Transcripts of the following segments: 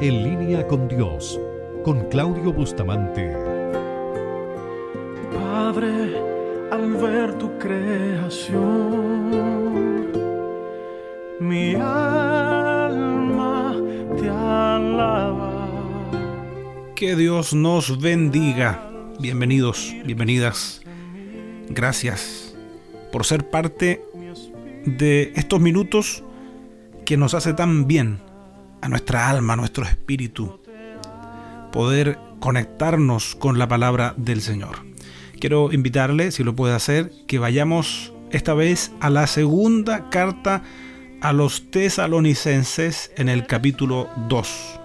En línea con Dios, con Claudio Bustamante. Padre, al ver tu creación, mi alma te alaba. Que Dios nos bendiga. Bienvenidos, bienvenidas. Gracias por ser parte de estos minutos que nos hace tan bien a nuestra alma, a nuestro espíritu, poder conectarnos con la palabra del Señor. Quiero invitarle, si lo puede hacer, que vayamos esta vez a la segunda carta a los Tesalonicenses en el capítulo 2.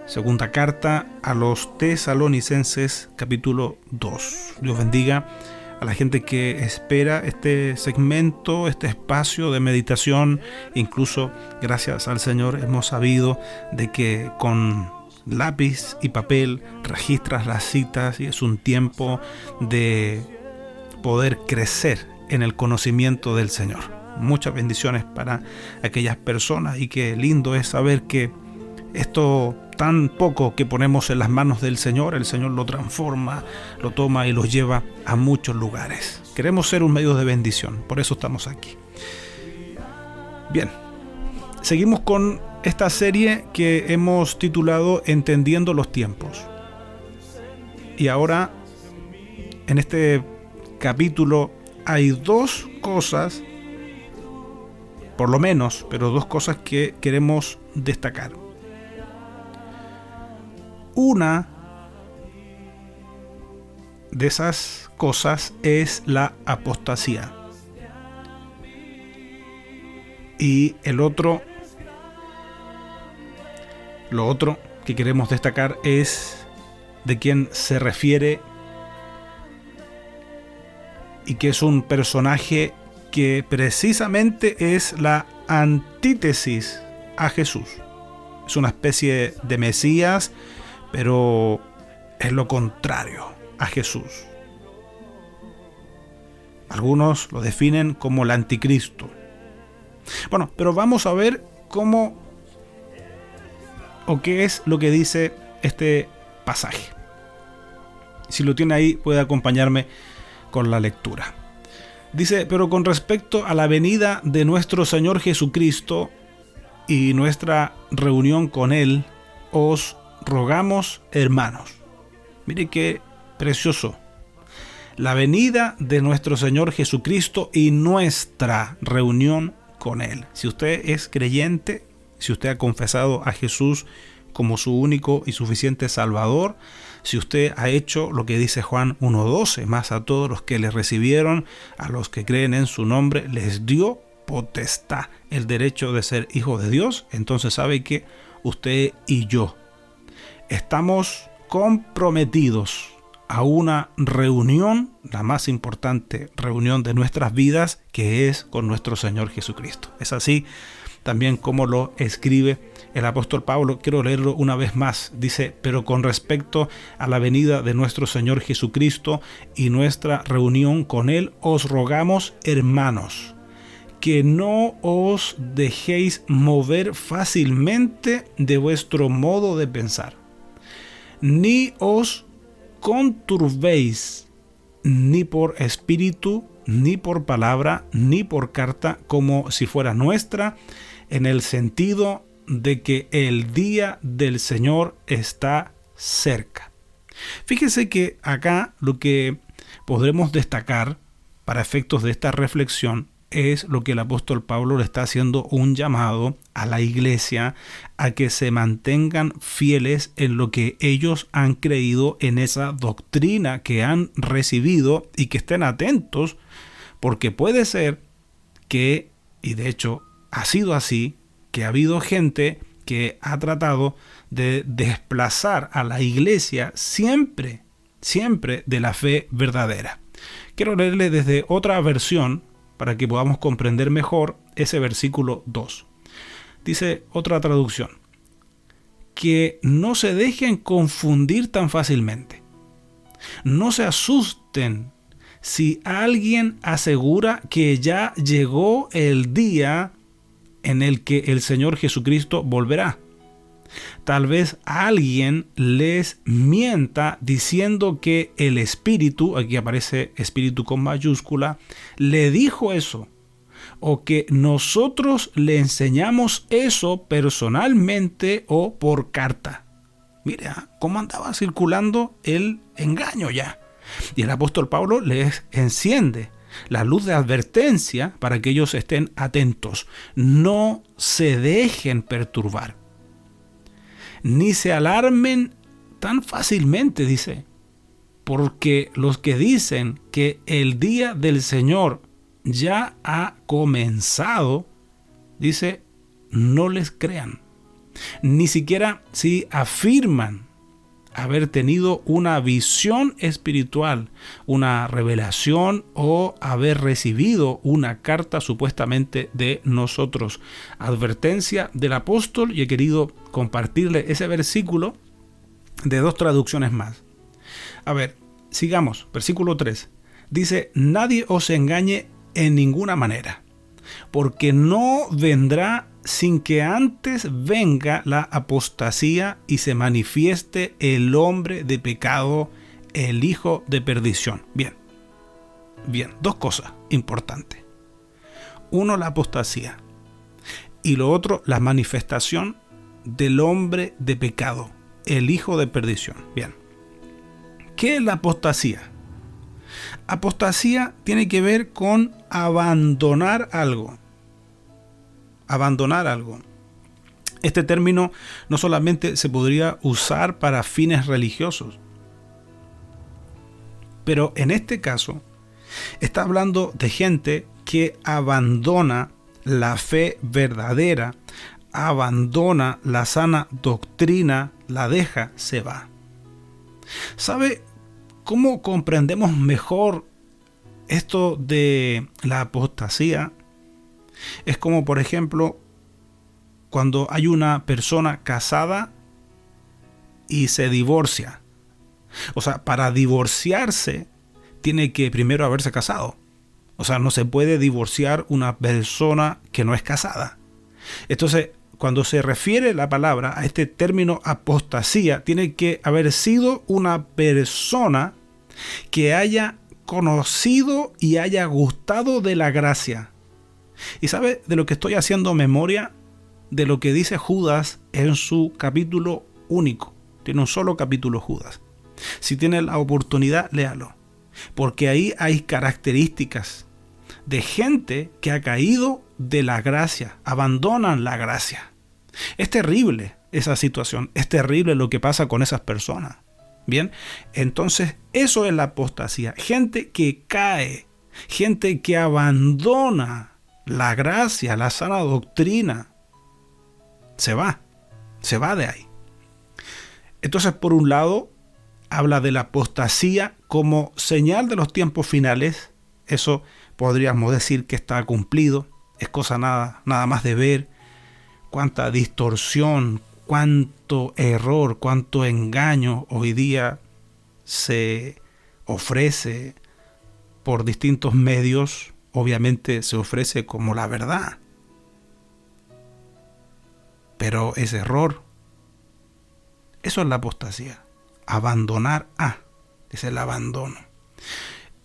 Segunda carta a los Tesalonicenses, capítulo 2. Dios bendiga a la gente que espera este segmento, este espacio de meditación. Incluso, gracias al Señor, hemos sabido de que con lápiz y papel registras las citas y es un tiempo de poder crecer en el conocimiento del Señor. Muchas bendiciones para aquellas personas, y qué lindo es saber que esto tan poco que ponemos en las manos del Señor, el Señor lo transforma, lo toma y lo lleva a muchos lugares. Queremos ser un medio de bendición, por eso estamos aquí. Bien, seguimos con esta serie que hemos titulado Entendiendo los tiempos. Y ahora, en este capítulo, hay dos cosas, por lo menos, pero dos cosas que queremos destacar. Una de esas cosas es la apostasía. Y lo otro que queremos destacar es de quién se refiere, y que es un personaje que precisamente es la antítesis a Jesús. Es una especie de Mesías, pero es lo contrario a Jesús. Algunos lo definen como el anticristo. Bueno, pero vamos a ver cómo o qué es lo que dice este pasaje. Si lo tiene ahí, puede acompañarme con la lectura. Dice: pero con respecto a la venida de nuestro Señor Jesucristo y nuestra reunión con Él, os rogamos, hermanos. Mire qué precioso. La venida de nuestro Señor Jesucristo y nuestra reunión con Él. Si usted es creyente, si usted ha confesado a Jesús como su único y suficiente Salvador, si usted ha hecho lo que dice Juan 1:12, más a todos los que le recibieron, a los que creen en su nombre, les dio potestad, el derecho de ser hijo de Dios, entonces sabe que usted y yo estamos comprometidos a una reunión, la más importante reunión de nuestras vidas, que es con nuestro Señor Jesucristo. Es así también como lo escribe el apóstol Pablo. Quiero leerlo una vez más. Dice: pero con respecto a la venida de nuestro Señor Jesucristo y nuestra reunión con Él, os rogamos, hermanos, que no os dejéis mover fácilmente de vuestro modo de pensar, ni os conturbéis, ni por espíritu, ni por palabra, ni por carta, como si fuera nuestra, en el sentido de que el día del Señor está cerca. Fíjese que acá lo que podremos destacar para efectos de esta reflexión es lo que el apóstol Pablo le está haciendo un llamado a la iglesia a que se mantengan fieles en lo que ellos han creído, en esa doctrina que han recibido, y que estén atentos, porque puede ser que, y de hecho ha sido así, que ha habido gente que ha tratado de desplazar a la iglesia siempre de la fe verdadera. Quiero leerle desde otra versión para que podamos comprender mejor ese versículo 2. Dice otra traducción: que no se dejen confundir tan fácilmente. No se asusten si alguien asegura que ya llegó el día en el que el Señor Jesucristo volverá. Tal vez alguien les mienta diciendo que el Espíritu, aquí aparece Espíritu con mayúscula, le dijo eso. O que nosotros le enseñamos eso personalmente o por carta. Mira cómo andaba circulando el engaño ya. Y el apóstol Pablo les enciende la luz de advertencia para que ellos estén atentos. No se dejen perturbar. Ni se alarmen tan fácilmente, dice. Porque los que dicen que el día del Señor ya ha comenzado, dice, no les crean. Ni siquiera si afirman haber tenido una visión espiritual, una revelación o haber recibido una carta supuestamente de nosotros. Advertencia del apóstol, y he querido compartirle ese versículo de 2 traducciones más. A ver, sigamos. Versículo 3. Dice, nadie os engañe en ninguna manera, porque no vendrá sin que antes venga la apostasía y se manifieste el hombre de pecado, el hijo de perdición. Bien, 2 cosas importantes. Uno, la apostasía, y lo otro, la manifestación del hombre de pecado, el hijo de perdición. Bien, ¿qué es la apostasía? Apostasía tiene que ver con abandonar algo. Abandonar algo. Este término no solamente se podría usar para fines religiosos, pero en este caso está hablando de gente que abandona la fe verdadera, abandona la sana doctrina, la deja, se va. ¿Sabe cómo comprendemos mejor esto de la apostasía? Es como, por ejemplo, cuando hay una persona casada y se divorcia. O sea, para divorciarse tiene que primero haberse casado. O sea, no se puede divorciar una persona que no es casada. Entonces, cuando se refiere la palabra a este término apostasía, tiene que haber sido una persona que haya conocido y haya gustado de la gracia. ¿Y sabe de lo que estoy haciendo memoria? De lo que dice Judas en su capítulo único. Tiene un solo capítulo Judas. Si tiene la oportunidad, léalo. Porque ahí hay características de gente que ha caído de la gracia, abandonan la gracia. Es terrible esa situación, es terrible lo que pasa con esas personas. Bien, entonces eso es la apostasía. Gente que cae, gente que abandona la gracia, la sana doctrina, se va de ahí. Entonces, por un lado, habla de la apostasía como señal de los tiempos finales. Eso podríamos decir que está cumplido. Es cosa nada más de ver cuánta distorsión, cuánto error, cuánto engaño hoy día se ofrece por distintos medios. Obviamente se ofrece como la verdad, pero es error. Eso es la apostasía. Abandonar es el abandono.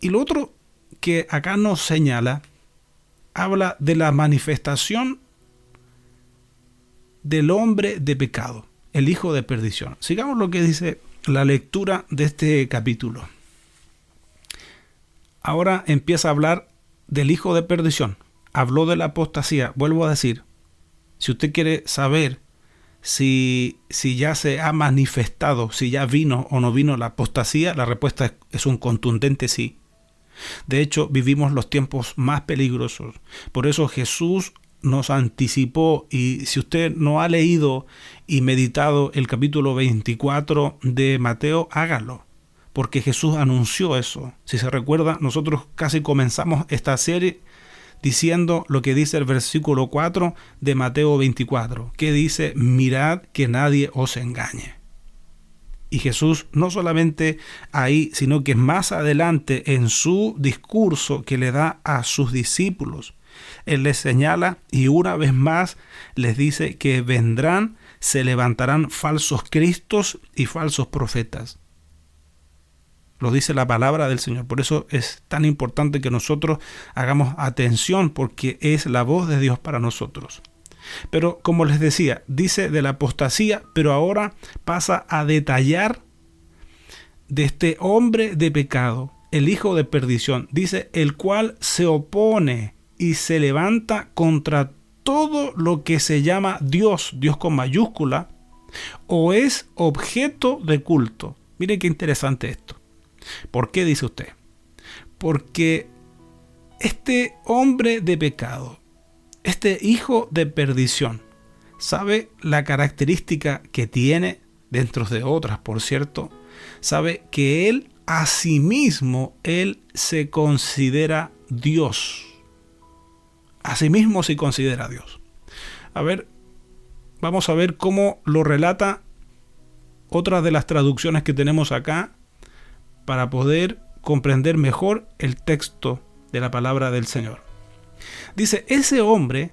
Y lo otro que acá nos señala, habla de la manifestación del hombre de pecado, el hijo de perdición. Sigamos lo que dice la lectura de este capítulo. Ahora empieza a hablar del hijo de perdición. Habló de la apostasía. Vuelvo a decir, si usted quiere saber si ya se ha manifestado, si ya vino o no vino la apostasía, la respuesta es un contundente sí. De hecho, vivimos los tiempos más peligrosos. Por eso Jesús nos anticipó, y si usted no ha leído y meditado el capítulo 24 de Mateo, hágalo, porque Jesús anunció eso. Si se recuerda, nosotros casi comenzamos esta serie diciendo lo que dice el versículo 4 de Mateo 24, que dice: mirad que nadie os engañe. Y Jesús no solamente ahí, sino que más adelante en su discurso que le da a sus discípulos, Él les señala y una vez más les dice que vendrán se levantarán falsos cristos y falsos profetas. Lo dice la palabra del Señor. Por eso es tan importante que nosotros hagamos atención, porque es la voz de Dios para nosotros. Pero como les decía, dice de la apostasía, pero ahora pasa a detallar de este hombre de pecado, el hijo de perdición. Dice, el cual se opone y se levanta contra todo lo que se llama Dios, Dios con mayúscula, o es objeto de culto. Miren qué interesante esto. ¿Por qué dice usted? Porque este hombre de pecado, este hijo de perdición, ¿sabe la característica que tiene, dentro de otras, por cierto? Sabe que él, a sí mismo, él se considera Dios. A sí mismo se considera Dios. A ver, vamos a ver cómo lo relata otra de las traducciones que tenemos acá, para poder comprender mejor el texto de la palabra del Señor. Dice, ese hombre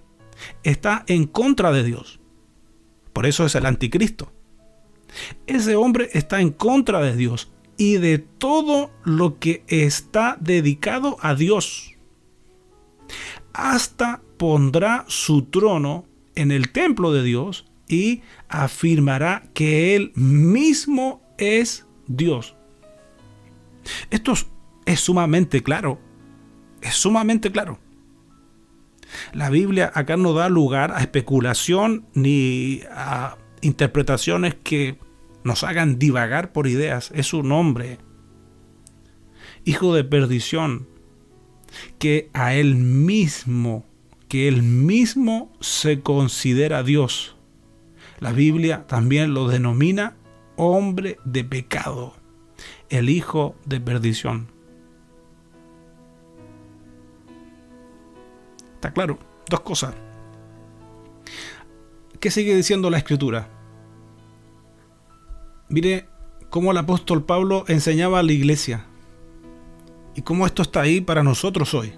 está en contra de Dios. Por eso es el anticristo. Ese hombre está en contra de Dios y de todo lo que está dedicado a Dios. Hasta pondrá su trono en el templo de Dios y afirmará que él mismo es Dios. Esto es sumamente claro. Es sumamente claro. La Biblia acá no da lugar a especulación ni a interpretaciones que nos hagan divagar por ideas. Es un hombre, hijo de perdición, que él mismo se considera Dios. La Biblia también lo denomina hombre de pecado, el hijo de perdición. Está claro, dos cosas. ¿Qué sigue diciendo la Escritura? Mire cómo el apóstol Pablo enseñaba a la iglesia y cómo esto está ahí para nosotros hoy.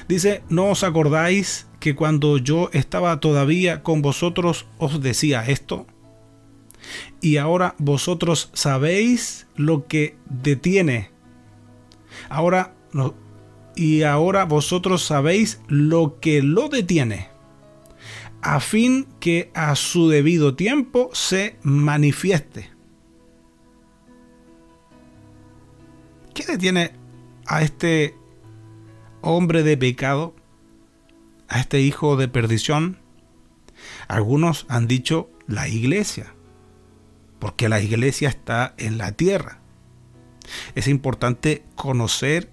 Dice, ¿no os acordáis que cuando yo estaba todavía con vosotros os decía esto? Y ahora vosotros sabéis lo que detiene. Y ahora vosotros sabéis lo que lo detiene, a fin que a su debido tiempo se manifieste. ¿Qué detiene a este hombre de pecado, a este hijo de perdición? Algunos han dicho la iglesia, porque la iglesia está en la tierra. Es importante conocer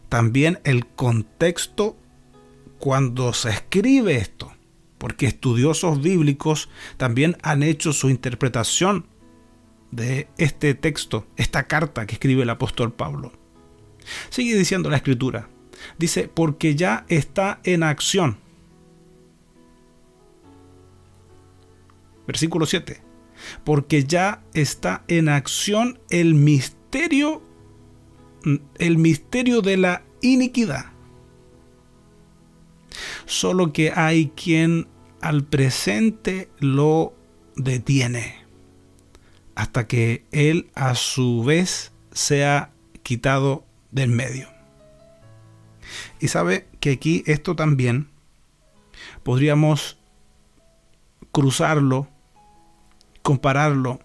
también el contexto cuando se escribe esto, porque estudiosos bíblicos también han hecho su interpretación de este texto, esta carta que escribe el apóstol Pablo. Sigue diciendo la Escritura. Dice, porque ya está en acción. Versículo 7. Porque ya está en acción el misterio de la iniquidad. Solo que hay quien al presente lo detiene, hasta que él a su vez sea quitado del medio. Y sabe que aquí esto también podríamos cruzarlo, compararlo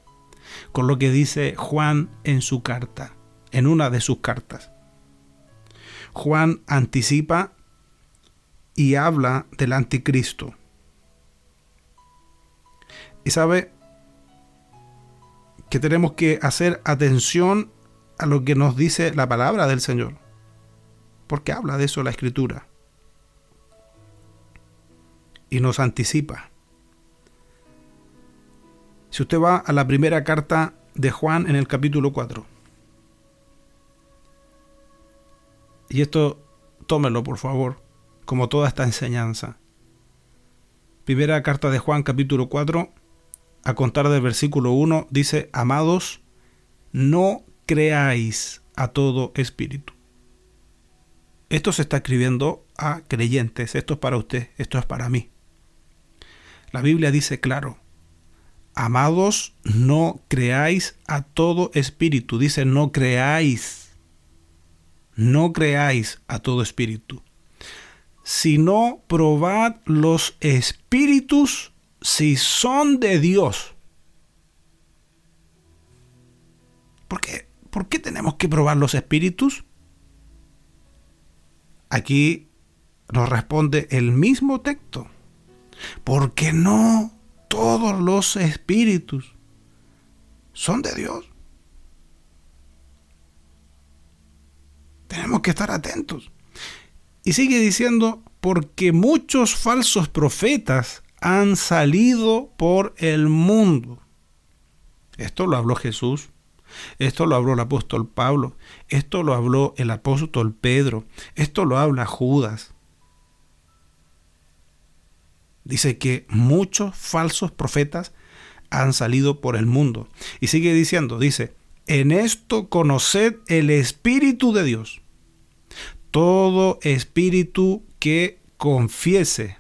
con lo que dice Juan en su carta, en una de sus cartas. Juan anticipa y habla del anticristo. Y sabe que tenemos que hacer atención a lo que nos dice la palabra del Señor, porque habla de eso la Escritura y nos anticipa. Si usted va a la primera carta de Juan en el capítulo 4, y esto tómelo por favor como toda esta enseñanza. Primera carta de Juan capítulo 4, a contar del versículo 1, dice: amados, no creáis a todo espíritu. Esto se está escribiendo a creyentes. Esto es para usted, esto es para mí. La Biblia dice claro, amados, no creáis a todo espíritu. Dice, no creáis a todo espíritu, sino probad los espíritus si son de Dios. ¿Por qué tenemos que probar los espíritus? Aquí nos responde el mismo texto. Porque no todos los espíritus son de Dios. Tenemos que estar atentos. Y sigue diciendo, porque muchos falsos profetas han salido por el mundo. Esto lo habló Jesús. Esto lo habló el apóstol Pablo. Esto lo habló el apóstol Pedro. Esto lo habla Judas. Dice que muchos falsos profetas han salido por el mundo. Y sigue diciendo, dice, en esto conoced el Espíritu de Dios. Todo espíritu que confiese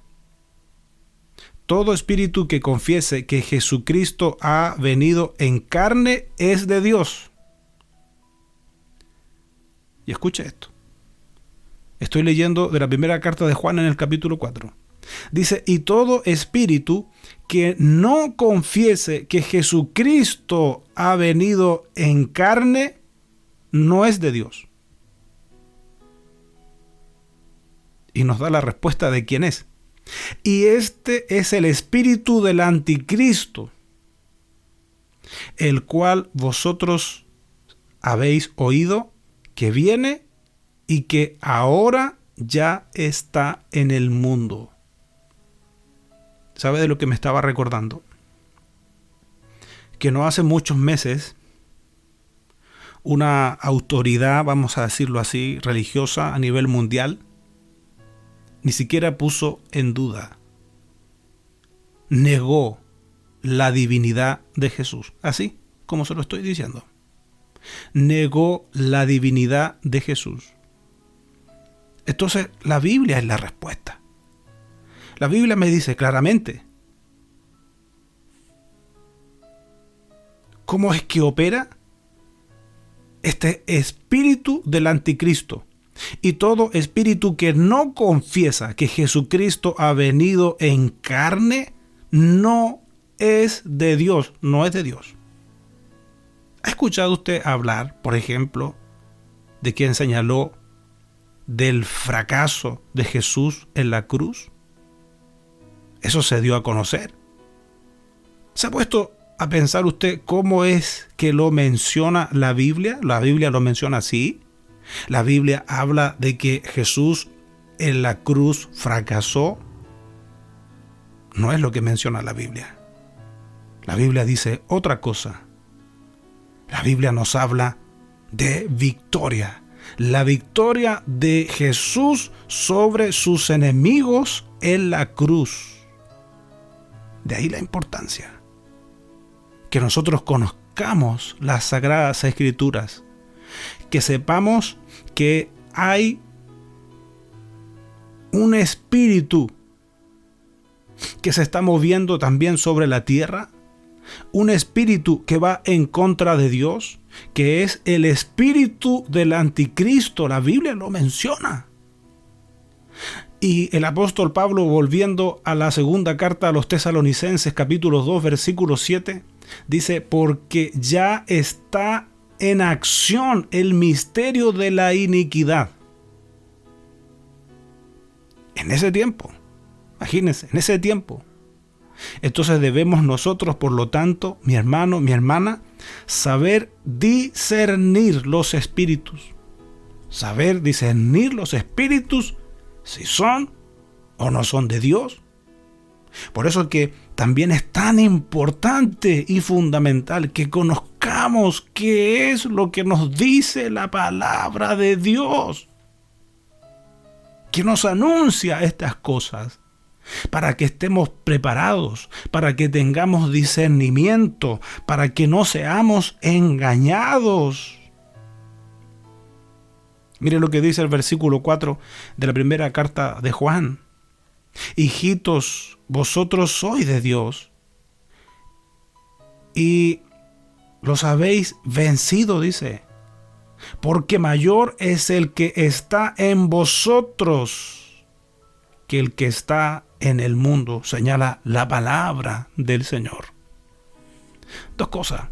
que Jesucristo ha venido en carne es de Dios. Y escuche esto. Estoy leyendo de la primera carta de Juan en el capítulo 4. Dice, y todo espíritu que no confiese que Jesucristo ha venido en carne no es de Dios. Y nos da la respuesta de quién es. Y este es el espíritu del anticristo, el cual vosotros habéis oído que viene y que ahora ya está en el mundo. ¿Sabe de lo que me estaba recordando? Que no hace muchos meses una autoridad, vamos a decirlo así, religiosa a nivel mundial, ni siquiera puso en duda, negó la divinidad de Jesús, así como se lo estoy diciendo. Negó la divinidad de Jesús. Entonces, la Biblia es la respuesta. La Biblia me dice claramente cómo es que opera este espíritu del anticristo. Y todo espíritu que no confiesa que Jesucristo ha venido en carne no es de Dios, no es de Dios. ¿Ha escuchado usted hablar, por ejemplo, de quien señaló del fracaso de Jesús en la cruz? Eso se dio a conocer. ¿Se ha puesto a pensar usted cómo es que lo menciona la Biblia? La Biblia lo menciona así. La Biblia habla de que Jesús en la cruz fracasó. No es lo que menciona la Biblia. La Biblia dice otra cosa. La Biblia nos habla de victoria. La victoria de Jesús sobre sus enemigos en la cruz. De ahí la importancia. Que nosotros conozcamos las Sagradas Escrituras. Que sepamos que hay un espíritu que se está moviendo también sobre la tierra, un espíritu que va en contra de Dios, que es el espíritu del anticristo. La Biblia lo menciona. Y el apóstol Pablo, volviendo a la segunda carta a los Tesalonicenses, capítulo 2, versículo 7, dice, porque ya está en acción el misterio de la iniquidad. En ese tiempo, imagínense, en ese tiempo. Entonces debemos nosotros, por lo tanto, mi hermano, mi hermana, saber discernir los espíritus. Saber discernir los espíritus si son o no son de Dios. Por eso que también es tan importante y fundamental que conozcamos qué es lo que nos dice la palabra de Dios, que nos anuncia estas cosas, para que estemos preparados, para que tengamos discernimiento, para que no seamos engañados. Mire lo que dice el versículo 4 de la primera carta de Juan. Hijitos, vosotros sois de Dios y los habéis vencido, dice. Porque mayor es el que está en vosotros que el que está en el mundo, señala la palabra del Señor. Dos cosas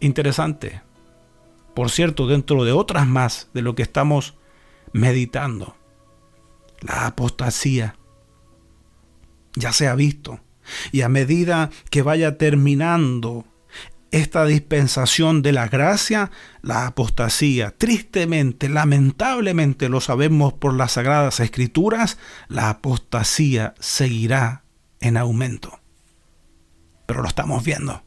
interesantes. Por cierto, dentro de otras más de lo que estamos meditando, la apostasía ya se ha visto. Y a medida que vaya terminando esta dispensación de la gracia, la apostasía, tristemente, lamentablemente, lo sabemos por las Sagradas Escrituras, la apostasía seguirá en aumento. Pero lo estamos viendo.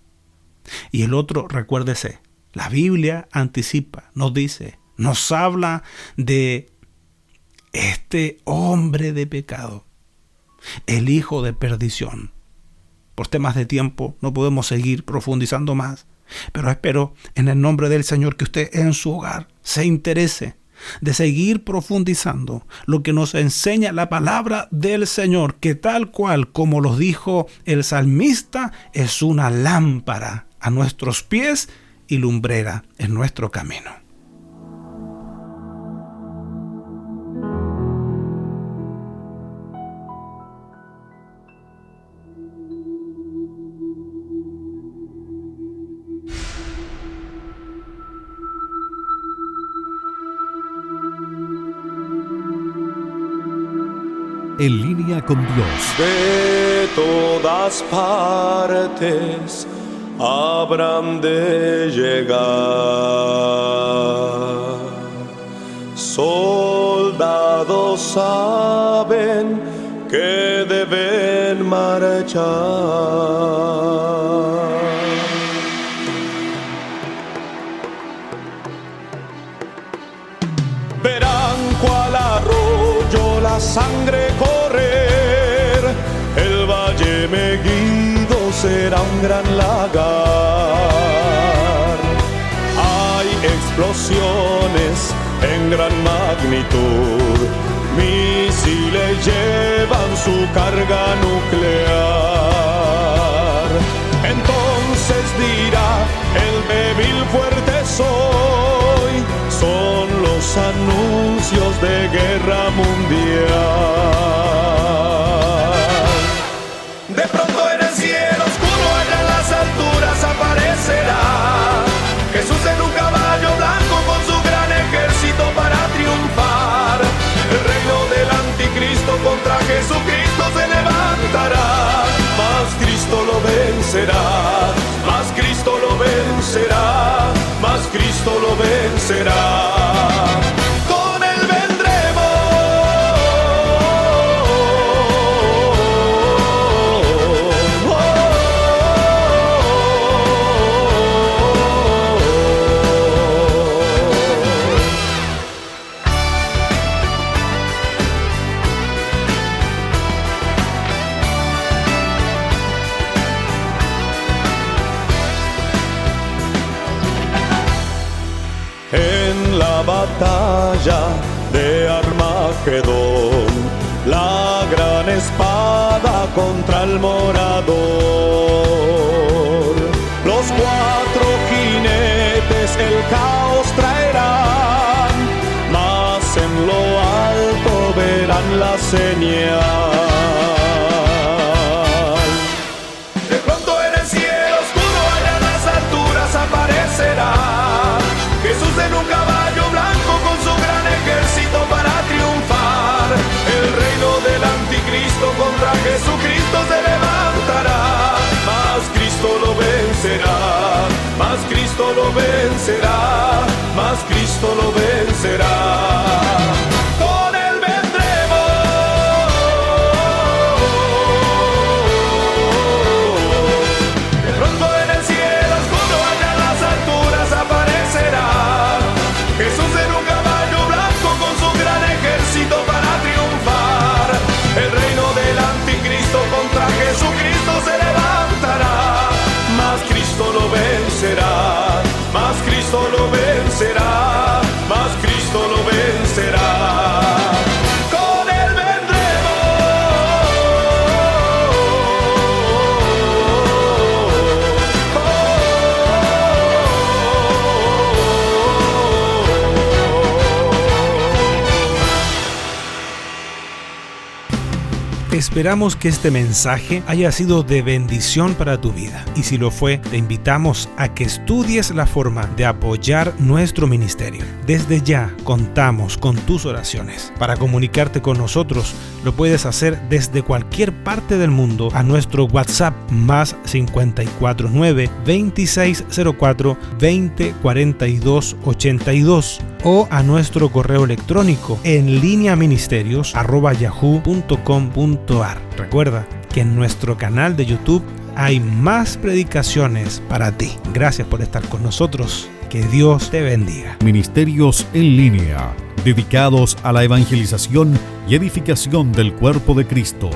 Y el otro, recuérdese, la Biblia anticipa, nos dice, nos habla de este hombre de pecado, el hijo de perdición. Por temas de tiempo no podemos seguir profundizando más, pero espero en el nombre del Señor que usted en su hogar se interese de seguir profundizando lo que nos enseña la palabra del Señor, que tal cual como lo dijo el salmista, es una lámpara a nuestros pies y lumbrera en nuestro camino. En línea con Dios. De todas partes habrán de llegar soldados, saben que deben marchar. Verán cual arroyo la sangre correr, el valle Meguido será un gran lagar. Hay explosiones en gran magnitud, misiles llevan su carga nuclear. Entonces dirá el débil fuerte soy, son los anuncios de guerra mundial. De pronto en el cielo oscuro allá en las alturas aparecerá Jesús en un caballo blanco con su gran ejército para triunfar. El reino del anticristo contra Jesucristo se levantará, mas Cristo lo vencerá, mas Cristo lo vencerá, mas Cristo lo vencerá. Con él vendremos. En la batalla de Armagedón, la gran espada contra el morador. Los cuatro jinetes el caos traerán, mas en lo alto verán la señal. De pronto en el cielo oscuro allá en las alturas aparecerá Jesús en un caballo blanco con su gran ejército para triunfar. El reino del anticristo contra Jesucristo se levantará, mas Cristo lo vencerá, mas Cristo lo vencerá, mas Cristo lo vencerá. Con él vendremos. De pronto en el cielo oscuro allá en las alturas aparecerá Jesús en un caballo blanco con su gran ejército para triunfar. El reino del anticristo contra Jesucristo se levantará, mas Cristo lo vencerá, mas Cristo lo vencerá, mas Esperamos que este mensaje haya sido de bendición para tu vida. Y si lo fue, te invitamos a que estudies la forma de apoyar nuestro ministerio. Desde ya contamos con tus oraciones. Para comunicarte con nosotros, lo puedes hacer desde cualquier parte del mundo a nuestro WhatsApp más 549-2604-2042-82 o a nuestro correo electrónico enlineaministerios@yahoo.com.ar. Recuerda que en nuestro canal de YouTube hay más predicaciones para ti. Gracias por estar con nosotros. Que Dios te bendiga. Ministerios en línea, dedicados a la evangelización y edificación del cuerpo de Cristo.